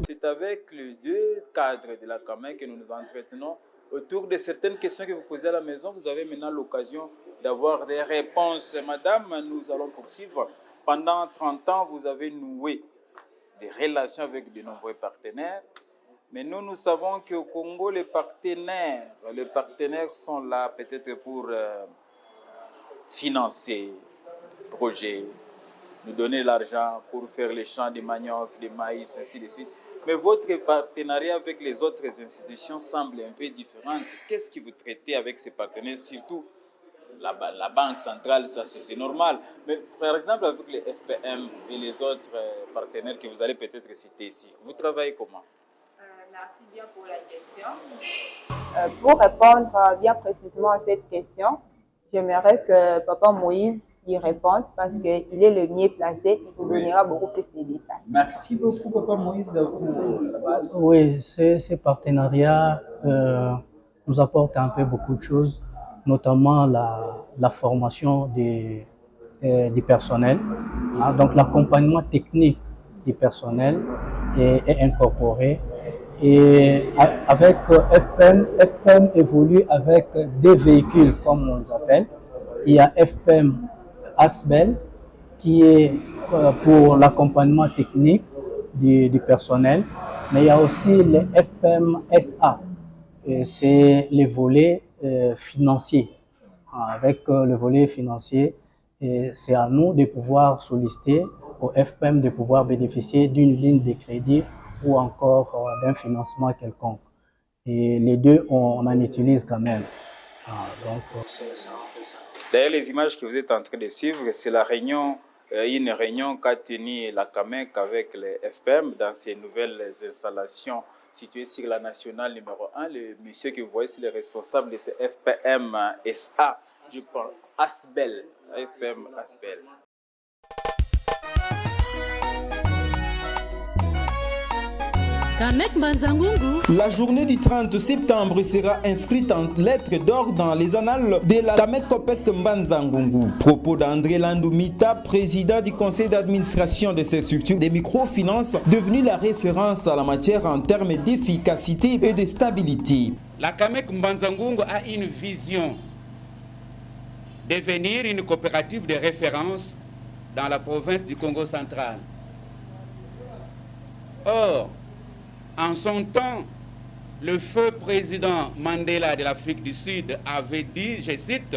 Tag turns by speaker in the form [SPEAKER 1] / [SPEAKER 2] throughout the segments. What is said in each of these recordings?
[SPEAKER 1] C'est avec les deux cadres de la CAMEC que nous nous entretenons autour de certaines questions que vous posez à la maison. Vous avez maintenant l'occasion d'avoir des réponses. Madame, nous allons poursuivre. Pendant 30 ans, vous avez noué des relations avec de nombreux partenaires. Mais nous savons qu'au Congo, les partenaires sont là peut-être pour financer le projet, nous donner l'argent pour faire les champs de manioc, de maïs, ainsi de suite. Mais votre partenariat avec les autres institutions semble un peu différent. Qu'est-ce que vous traitez avec ces partenaires, surtout la Banque centrale, ça c'est normal. Mais par exemple avec les FPM et les autres partenaires que vous allez peut-être citer ici, vous travaillez comment?
[SPEAKER 2] Merci bien pour la question. Pour répondre bien précisément à cette question, j'aimerais que Papa Moïse y réponde parce qu'il est le mieux placé. Il vous donnera beaucoup plus de détails.
[SPEAKER 1] Merci beaucoup, Papa Moïse.
[SPEAKER 3] Oui, ces partenariats nous apportent un peu beaucoup de choses, notamment la formation du personnel. Donc l'accompagnement technique du personnel est incorporé. Et avec FPM évolue avec des véhicules, comme on les appelle. Il y a FPM ASBEL, qui est pour l'accompagnement technique du personnel, mais il y a aussi les FPM SA, c'est les volets financiers. Avec le volet financier, c'est à nous de pouvoir solliciter au FPM de pouvoir bénéficier d'une ligne de crédit ou encore d'un financement quelconque. Et les deux, on en utilise quand même. Donc, c'est un peu ça.
[SPEAKER 1] D'ailleurs, les images que vous êtes en train de suivre, c'est la réunion, une réunion qu'a tenue la CAMEC avec les FPM dans ces nouvelles installations situées sur la nationale numéro 1. Le monsieur que vous voyez, c'est le responsable de ces FPM SA, je pense, ASBEL, FPM ASBEL.
[SPEAKER 4] La journée du 30 septembre sera inscrite en lettres d'or dans les annales de la CAMEC COPEC Mbanza-Ngungu. Propos d'André Landoumita, président du conseil d'administration de ces structures des microfinances, devenue la référence à la matière en termes d'efficacité et de stabilité.
[SPEAKER 5] La CAMEC Mbanza-Ngungu a une vision de devenir une coopérative de référence dans la province du Congo central. Or, en son temps, le feu président Mandela de l'Afrique du Sud avait dit, je cite,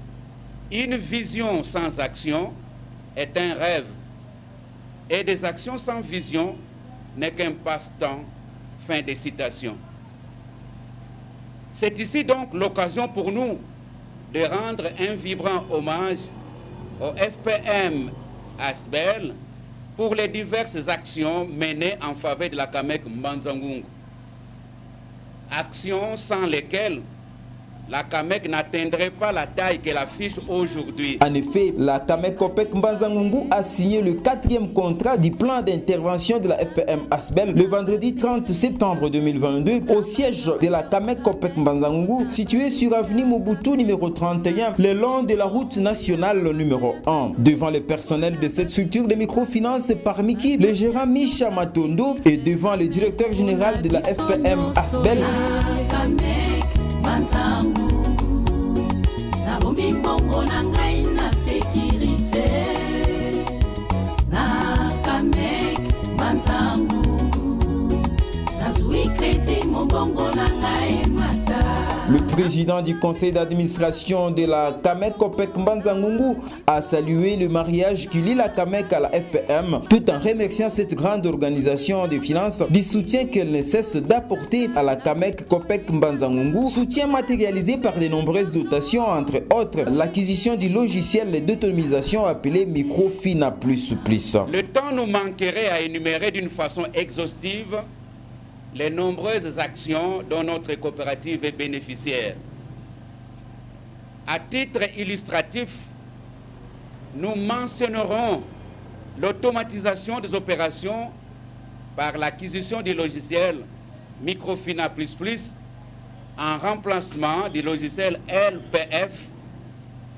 [SPEAKER 5] « Une vision sans action est un rêve, et des actions sans vision n'est qu'un passe-temps. » Fin de citation. C'est ici donc l'occasion pour nous de rendre un vibrant hommage au FPM ASBEL pour les diverses actions menées en faveur de la CAMEC Mbanza-Ngungu. Actions sans lesquelles la CAMEC n'atteindrait pas la taille qu'elle affiche aujourd'hui.
[SPEAKER 4] En effet, la CAMEC COPEC Mbanza-Ngungu a signé le 4e contrat du plan d'intervention de la FPM ASBEL le vendredi 30 septembre 2022 au siège de la CAMEC COPEC Mbanza-Ngungu situé sur avenue Mobutu numéro 31 le long de la route nationale numéro 1. Devant le personnel de cette structure de microfinance parmi qui le gérant Misha Matondo et devant le directeur général de la FPM ASBEL. Le président du conseil d'administration de la CAMEC COPEC Mbanza-Ngungu a salué le mariage qui lie la CAMEC à la FPM tout en remerciant cette grande organisation de finances du soutien qu'elle ne cesse d'apporter à la CAMEC COPEC Mbanza-Ngungu, soutien matérialisé par de nombreuses dotations, entre autres l'acquisition du logiciel d'autonomisation appelé Microfina++.
[SPEAKER 5] Le temps nous manquerait à énumérer d'une façon exhaustive les nombreuses actions dont notre coopérative est bénéficiaire. À titre illustratif, nous mentionnerons l'automatisation des opérations par l'acquisition du logiciel Microfina++ en remplacement du logiciel LPF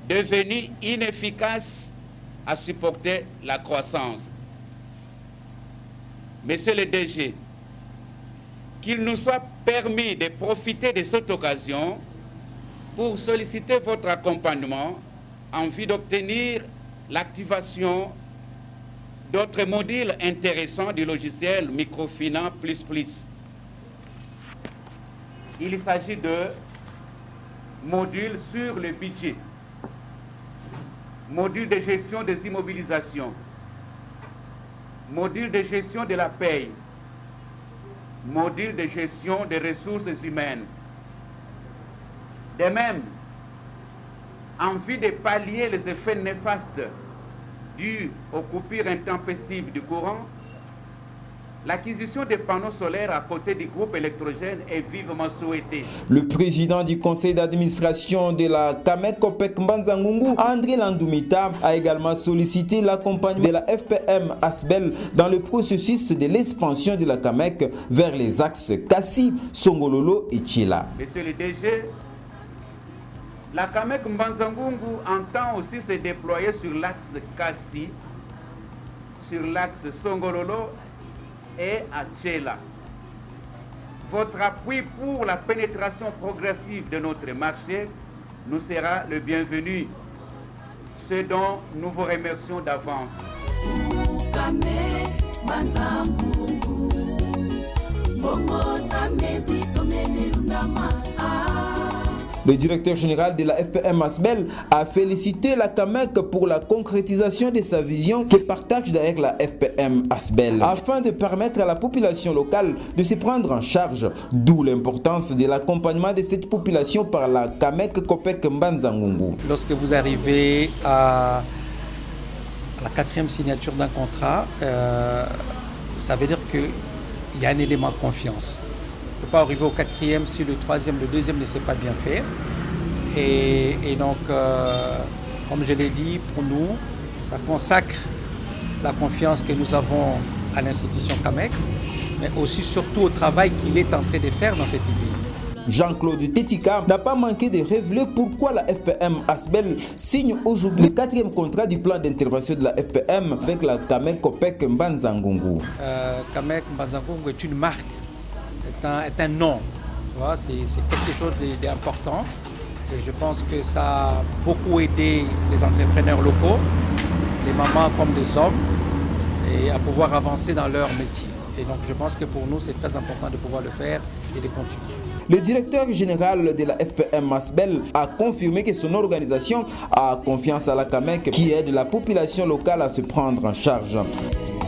[SPEAKER 5] devenu inefficace à supporter la croissance. Monsieur le DG, qu'il nous soit permis de profiter de cette occasion pour solliciter votre accompagnement en vue d'obtenir l'activation d'autres modules intéressants du logiciel Microfinance Plus. Il s'agit de modules sur le budget, module de gestion des immobilisations, module de gestion de la paye, module de gestion des ressources humaines. De même, en vue de pallier les effets néfastes dus aux coupures intempestives du courant, l'acquisition des panneaux solaires à côté du groupe électrogène est vivement souhaitée.
[SPEAKER 4] Le président du conseil d'administration de la CAMEC COPEC Mbanza Ngungu, André Landoumita, a également sollicité l'accompagnement de la FPM ASBEL dans le processus de l'expansion de la CAMEC vers les axes Kassi, Songololo et Tchila.
[SPEAKER 5] Monsieur le DG, la CAMEC Mbanza Ngungu entend aussi se déployer sur l'axe Kassi, sur l'axe Songololo et à Tchela. Votre appui pour la pénétration progressive de notre marché nous sera le bienvenu, ce dont nous vous remercions d'avance.
[SPEAKER 4] Le directeur général de la FPM ASBEL a félicité la CAMEC pour la concrétisation de sa vision qu'il partage avec la FPM ASBEL afin de permettre à la population locale de se prendre en charge, d'où l'importance de l'accompagnement de cette population par la CAMEC COPEC Mbanza Ngungu.
[SPEAKER 6] Lorsque vous arrivez à la 4e signature d'un contrat, ça veut dire qu'il y a un élément de confiance. On ne peut pas arriver au 4e si le 3e, le 2e ne s'est pas bien fait. Et donc, comme je l'ai dit, pour nous, ça consacre la confiance que nous avons à l'institution CAMEC, mais aussi surtout au travail qu'il est en train de faire dans cette ville.
[SPEAKER 4] Jean-Claude Tetika n'a pas manqué de révéler pourquoi la FPM ASBEL signe aujourd'hui le 4e contrat du plan d'intervention de la FPM avec la CAMEC COPEC Mbanza Ngungu.
[SPEAKER 6] CAMEC Mbanza Ngungu est une marque. Est un nom, c'est quelque chose d'important et je pense que ça a beaucoup aidé les entrepreneurs locaux, les mamans comme les hommes, et à pouvoir avancer dans leur métier. Et donc je pense que pour nous c'est très important de pouvoir le faire et de continuer.
[SPEAKER 4] Le directeur général de la FPM ASBEL a confirmé que son organisation a confiance à la CAMEC qui aide la population locale à se prendre en charge.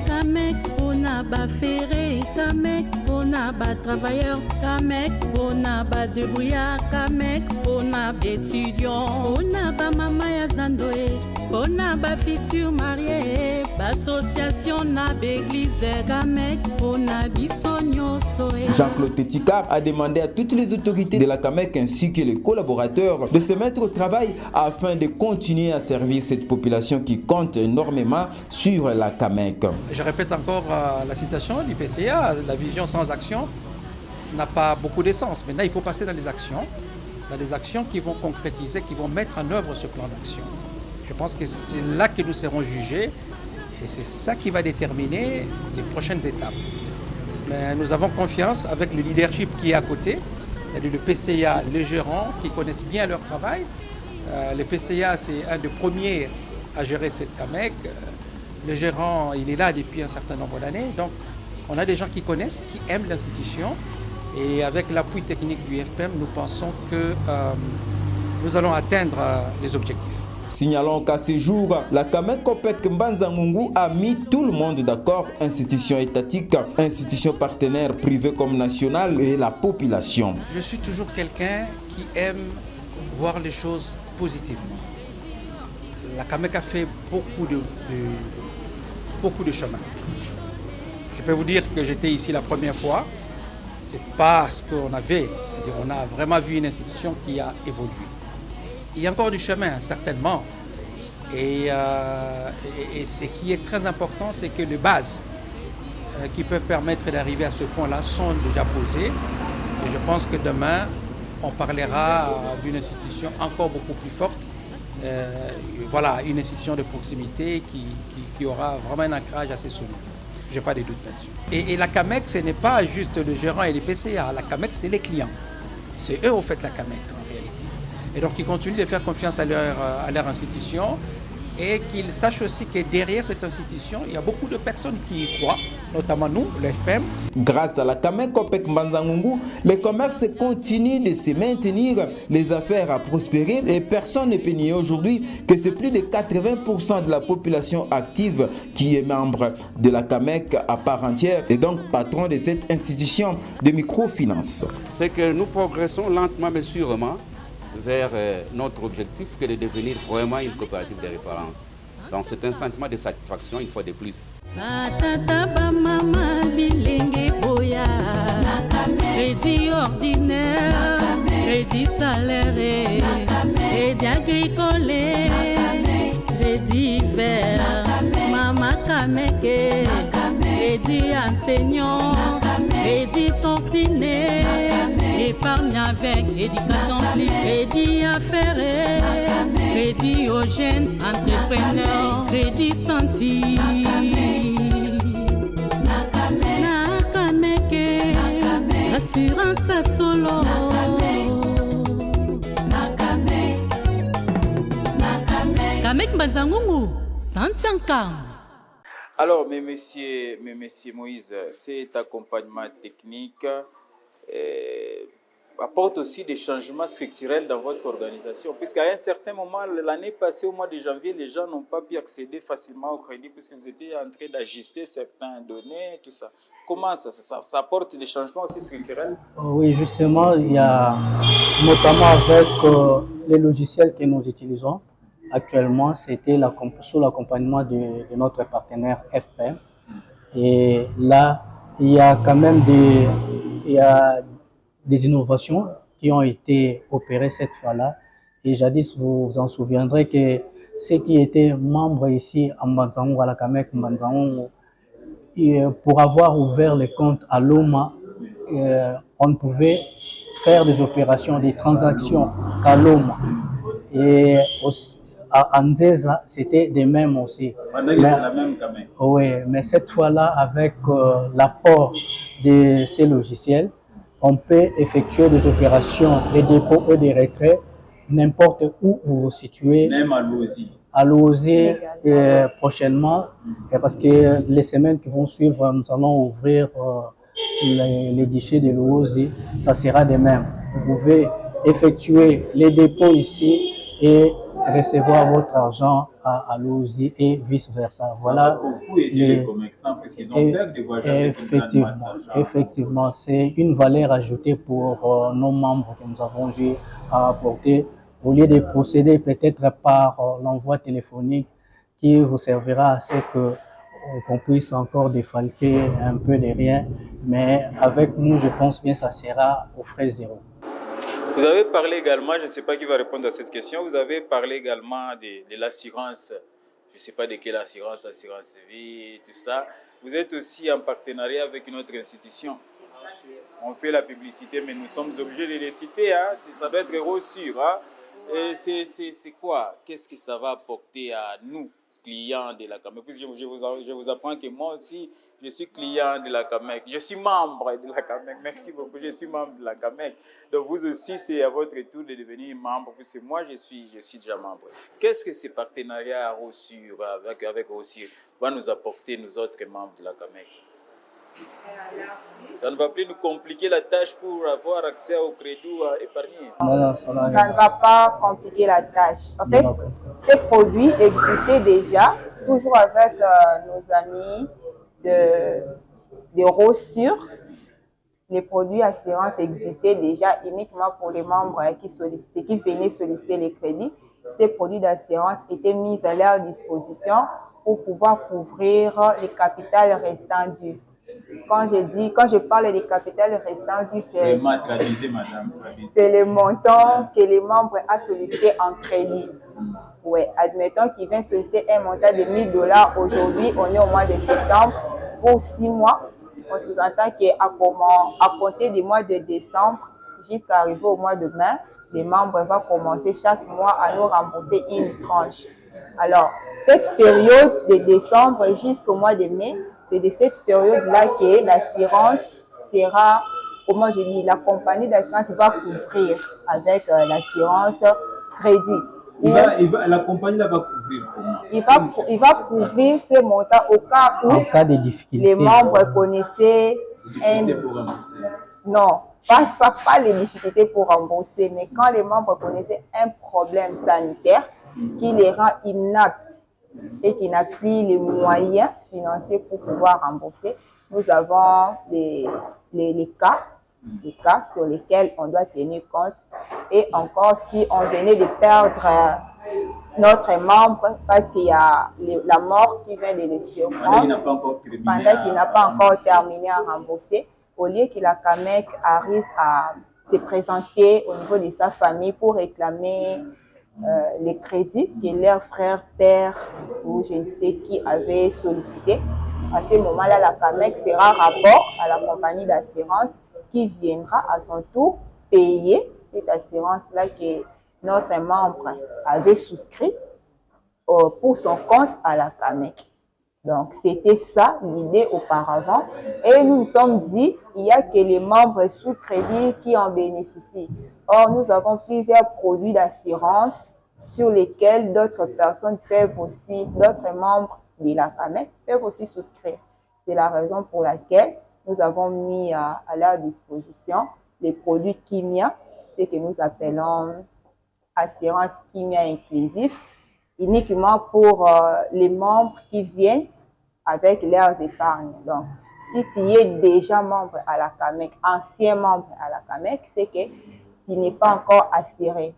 [SPEAKER 7] CAMEC pona ba ferré, CAMEC pona ba travailleur, CAMEC pona ba débrouillard, CAMEC pona ba étudiant, pona ba mama ya zandoé, pona ba futur marié, ba association na ba église, CAMEC pona bisonyo soé.
[SPEAKER 4] Jean-Claude Tetika a demandé à toutes les autorités de la CAMEC ainsi que les collaborateurs de se mettre au travail afin de continuer à servir cette population qui compte énormément sur la CAMEC.
[SPEAKER 6] Je répète encore la citation du PCA, la vision sans action n'a pas beaucoup de sens. Maintenant, il faut passer dans les actions qui vont concrétiser, qui vont mettre en œuvre ce plan d'action. Je pense que c'est là que nous serons jugés et c'est ça qui va déterminer les prochaines étapes. Mais nous avons confiance avec le leadership qui est à côté, c'est-à-dire le PCA, les gérants qui connaissent bien leur travail. Le PCA, c'est un des premiers à gérer cette CAMEC. Le gérant, il est là depuis un certain nombre d'années. Donc, on a des gens qui connaissent, qui aiment l'institution. Et avec l'appui technique du FPM, nous pensons que nous allons atteindre les objectifs.
[SPEAKER 4] Signalons qu'à ce jour, la CAMEC COPEC Mbanza Ngungu a mis tout le monde d'accord, institutions étatiques, institutions partenaires privées comme nationales et la population.
[SPEAKER 6] Je suis toujours quelqu'un qui aime voir les choses positivement. La CAMEC a fait beaucoup de chemin. Je peux vous dire que j'étais ici la première fois. C'est pas ce qu'on avait. C'est-à-dire on a vraiment vu une institution qui a évolué. Il y a encore du chemin, certainement. Et ce qui est très important, c'est que les bases qui peuvent permettre d'arriver à ce point-là sont déjà posées. Et je pense que demain, on parlera d'une institution encore beaucoup plus forte. Voilà, une institution de proximité qui aura vraiment un ancrage assez solide. Je n'ai pas de doute là-dessus. Et la CAMEC, ce n'est pas juste le gérant et les PCA. La CAMEC, c'est les clients. C'est eux, au fait, la CAMEC, en réalité. Et donc, ils continuent de faire confiance à leur institution et qu'ils sachent aussi que derrière cette institution, il y a beaucoup de personnes qui y croient, notamment nous, le FPM.
[SPEAKER 4] Grâce à la CAMEC Copec Mbanza-Ngungu, le commerce continue de se maintenir, les affaires à prospérer et personne ne peut nier aujourd'hui que c'est plus de 80% de la population active qui est membre de la CAMEC à part entière et donc patron de cette institution de microfinance.
[SPEAKER 5] C'est que nous progressons lentement mais sûrement vers notre objectif que de devenir vraiment une coopérative de référence. Donc c'est un sentiment de satisfaction, il faut de plus.
[SPEAKER 7] Crédit ordinaire, crédit salaire, crédit agricole, crédit vert, Mama Kameke, crédit enseignant, crédit tontine, épargne avec éducation plus, crédit affaires, crédit aux jeunes entrepreneurs, crédit senti. Assurance à solo. Kamek Mbanza-Ngungu, Santiankam.
[SPEAKER 1] Alors, mais monsieur Moïse, cet accompagnement technique apporte aussi des changements structurels dans votre organisation. Puisqu'à un certain moment, l'année passée, au mois de janvier, les gens n'ont pas pu accéder facilement au crédit puisque vous étiez en train d'ajuster certaines données, tout ça. Comment ça apporte des changements aussi structurels?
[SPEAKER 3] Oui, justement, il y a notamment avec les logiciels que nous utilisons actuellement, c'était sous l'accompagnement de notre partenaire FPM. Et là, il y a quand même des innovations qui ont été opérées cette fois-là. Et jadis, vous vous en souviendrez que ceux qui étaient membres ici à Mbanza-Ngungu, à la CAMEC Mbanza-Ngungu, pour avoir ouvert les comptes à l'OMA, on pouvait faire des opérations, des transactions qu'à l'OMA. Et à Nzeza, c'était des mêmes aussi.
[SPEAKER 1] C'est la même CAMEC.
[SPEAKER 3] Oui, mais cette fois-là, avec l'apport de ces logiciels, on peut effectuer des opérations de dépôt et de retrait n'importe où vous vous situez.
[SPEAKER 1] Même à l'OSI.
[SPEAKER 3] À l'OSI prochainement, parce que les semaines qui vont suivre, nous allons ouvrir les guichets de l'OSI, ça sera de même. Vous pouvez effectuer les dépôts ici et recevoir votre argent à l'OSI et vice-versa. Voilà.
[SPEAKER 1] Les commerçants, parce qu'ils ont peur de voyager.
[SPEAKER 3] Effectivement, c'est une valeur ajoutée pour nos membres que nous avons eu à apporter, au lieu de procéder peut-être par l'envoi téléphonique qui vous servira à ce qu'on puisse encore défalquer un peu de rien. Mais avec nous, je pense bien que ça sera au frais zéro.
[SPEAKER 1] Vous avez parlé également, je ne sais pas qui va répondre à cette question, vous avez parlé également de l'assurance, je ne sais pas de quelle assurance vie, tout ça. Vous êtes aussi en partenariat avec une autre institution. On fait la publicité, mais nous sommes obligés de les citer, hein. Ça doit être héros sûr. Hein. Et c'est quoi? Qu'est-ce que ça va apporter à nous, clients de la CAMEC? Puisque je vous apprends que moi aussi, je suis client de la CAMEC. Je suis membre de la CAMEC. Merci beaucoup, je suis membre de la CAMEC. Donc vous aussi, c'est à votre tour de devenir membre, puisque moi, je suis déjà membre. Qu'est-ce que ce partenariat Rossure avec Rossure va nous apporter, nous autres membres de la CAMEC? Ça ne va plus nous compliquer la tâche pour avoir accès au crédit épargné?
[SPEAKER 3] Non,
[SPEAKER 2] ça ne va pas compliquer la tâche. En fait, ces produits existaient déjà, toujours avec nos amis de Rossure. Les produits assurance existaient déjà uniquement pour les membres qui venaient solliciter les crédits. Ces produits d'assurance étaient mis à leur disposition pour pouvoir couvrir les capitales restants dus. Quand je parle des capitales restantes du c'est le montant que les membres ont sollicité en crédit. Ouais, admettons qu'ils viennent solliciter un montant de $1000 aujourd'hui, on est au mois de septembre, pour 6 mois. On sous-entend qu'à compter du mois de décembre jusqu'à arriver au mois de mai, les membres vont commencer chaque mois à nous rembourser une tranche. Alors, cette période de décembre jusqu'au mois de mai, c'est de cette période-là que l'assurance sera, comment je dis, la compagnie d'assurance va couvrir avec l'assurance crédit.
[SPEAKER 1] La compagnie là va couvrir comment?
[SPEAKER 2] Il va couvrir ces montants au cas où
[SPEAKER 3] En cas de difficulté,
[SPEAKER 2] les membres connaissaient non, pas les difficultés pour rembourser, mais quand les membres connaissaient un problème sanitaire qui les rend inaptes et qui n'a plus les moyens financiers pour pouvoir rembourser, nous avons les cas sur lesquels on doit tenir compte. Et encore, si on venait de perdre notre membre parce qu'il y a la mort qui vient de le surprendre, pendant qu'il n'a pas encore terminé à rembourser, au lieu que la CAMEC arrive à se présenter au niveau de sa famille pour réclamer les crédits que leur frère, père ou je ne sais qui avait sollicité, à ce moment-là, la CAMEC fera rapport à la compagnie d'assurance qui viendra à son tour payer cette assurance-là que notre membre avait souscrit pour son compte à la CAMEC. Donc, c'était ça l'idée auparavant. Et nous nous sommes dit, il n'y a que les membres sous crédit qui en bénéficient. Or, nous avons plusieurs produits d'assurance sur lesquels d'autres personnes peuvent aussi, d'autres membres de la CAMEC peuvent aussi souscrire. C'est la raison pour laquelle nous avons mis à leur disposition les produits Kimia, ce que nous appelons assurance Kimia inclusif, uniquement pour les membres qui viennent avec leurs épargnes. Donc, si tu es déjà membre à la CAMEC, ancien membre à la CAMEC, c'est que tu n'es pas encore assuré.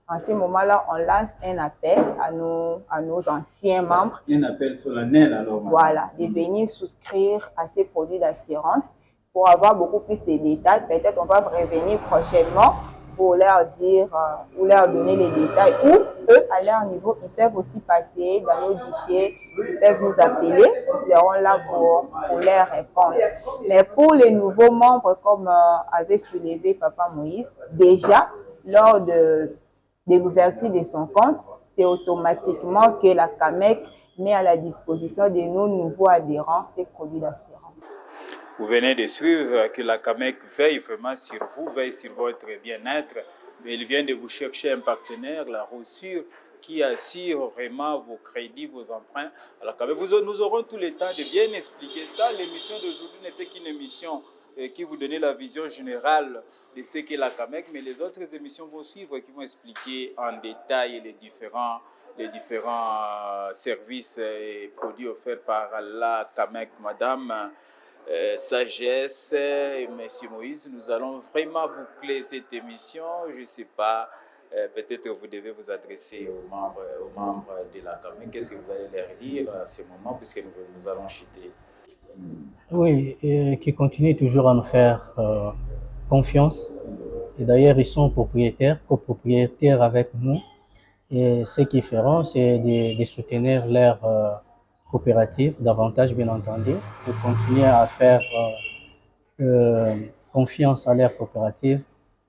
[SPEAKER 2] En ce moment-là, on lance un appel à nos anciens membres.
[SPEAKER 1] Un appel solennel alors.
[SPEAKER 2] Voilà, de venir souscrire à ces produits d'assurance pour avoir beaucoup plus de détails. Peut-être on va revenir prochainement pour leur dire ou leur donner les détails. Ou eux, à leur niveau, ils peuvent aussi passer dans nos guichets, ils peuvent nous appeler, nous serons là pour leur répondre. Mais pour les nouveaux membres, comme avait soulevé Papa Moïse, déjà, lors de l'ouverture de son compte, c'est automatiquement que la CAMEC met à la disposition de nos nouveaux adhérents ces produits d'assurance.
[SPEAKER 1] Vous venez de suivre que la CAMEC veille vraiment sur vous, veille sur votre bien-être. Il vient de vous chercher un partenaire, la Rossure, qui assure vraiment vos crédits, vos emprunts à la CAMEC. Nous aurons tout le temps de bien expliquer ça. L'émission d'aujourd'hui n'était qu'une émission qui vous donnait la vision générale de ce qu'est la CAMEC, mais les autres émissions vont suivre qui vont expliquer en détail les différents services et produits offerts par la CAMEC. Madame Sagesse et Monsieur Moïse, nous allons vraiment boucler cette émission. Je ne sais pas, peut-être vous devez vous adresser aux membres de la CAMEC. Qu'est-ce que vous allez leur dire à ce moment, puisque nous allons chuter?
[SPEAKER 3] Oui, et qui continuent toujours à nous faire confiance. Et d'ailleurs, ils sont copropriétaires avec nous. Et ce qu'ils feront, c'est de soutenir leur coopérative davantage, bien entendu, et continuer à faire confiance à leur coopérative.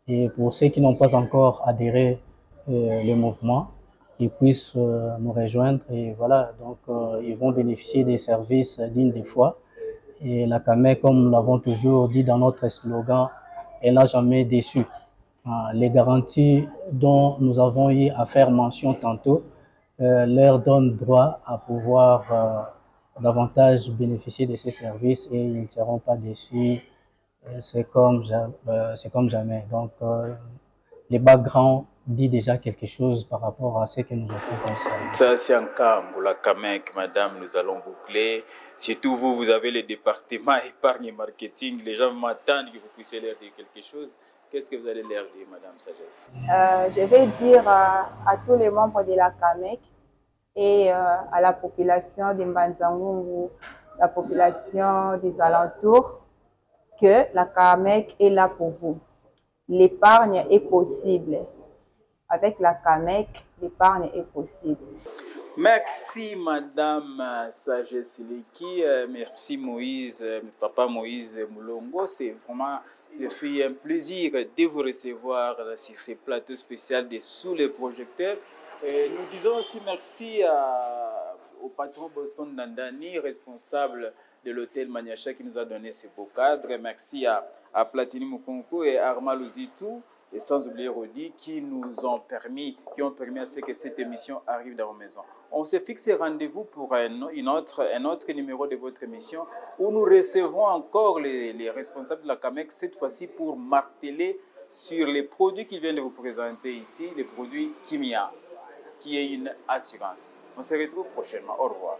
[SPEAKER 3] Et pour ceux qui n'ont pas encore adhéré au mouvement, ils puissent nous rejoindre. Et voilà, donc ils vont bénéficier des services dignes des fois. Et la CAMEC, comme nous l'avons toujours dit dans notre slogan, elle n'a jamais déçu. Les garanties dont nous avons eu à faire mention tantôt leur donnent droit à pouvoir davantage bénéficier de ces services et ils ne seront pas déçus. C'est comme jamais. Donc, les backgrounds dit déjà quelque chose par rapport à ce que nous offrons comme ça.
[SPEAKER 1] Ça, c'est un cas pour la CAMEC, madame, nous allons boucler. Surtout vous avez le département épargne et marketing. Les gens m'attendent que vous puissiez leur dire quelque chose. Qu'est-ce que vous allez leur dire, madame Sagesse?
[SPEAKER 2] Je vais dire à tous les membres de la CAMEC et à la population de Mbanzangungu, la population des alentours, que la CAMEC est là pour vous. L'épargne est possible. Avec la CAMEC, l'épargne est possible.
[SPEAKER 1] Merci madame Sagesse Leki, merci Moïse, papa Moïse Moulongo. C'est vraiment un plaisir de vous recevoir sur ce plateau spécial de Sous les projecteurs. Et nous disons aussi merci au patron Boston Nandani, responsable de l'hôtel Maniacha, qui nous a donné ce beau cadre. Merci à Platini Mukonko et Arma Luzitou, et sans oublier Rodi, qui ont permis à ce que cette émission arrive dans vos maisons. On se fixe rendez-vous pour un autre numéro de votre émission où nous recevons encore les responsables de la CAMEC, cette fois-ci pour marteler sur les produits qu'ils viennent de vous présenter ici, les produits Kimia, qui est une assurance. On se retrouve prochainement. Au revoir.